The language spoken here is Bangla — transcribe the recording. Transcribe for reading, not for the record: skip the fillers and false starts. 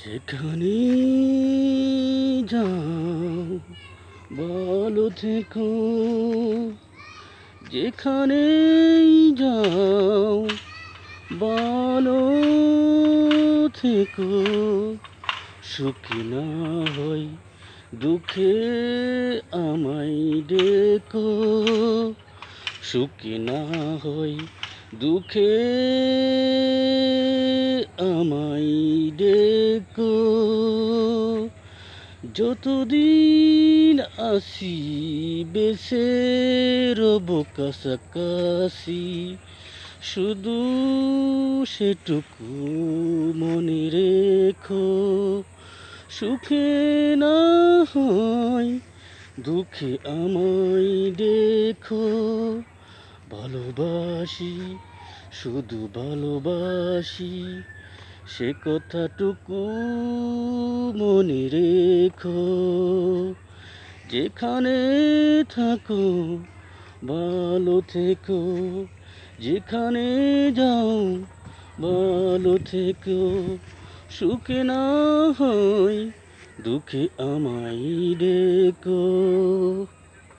যেখানে যাও বলো থেকো, যেখানে যাও বলো থেকো, সুখী না হই দুঃখে আমায় ডেকো, সুখী না হই দুঃখে আমায় ডেকো। যতদিন আসি বেঁচে রব কাছাকাছি, শুধু সেটুকু মনে রেখো। সুখে না হয় দুঃখে আমায় দেখো, ভালোবাসি শুধু ভালোবাসি, সে কথাটুকু মনে রেখো। যেখানে থাকো ভালো থেকো, যেখানে যাও ভালো থেকো, সুখে না হয় দুঃখে আমায় ডেকো।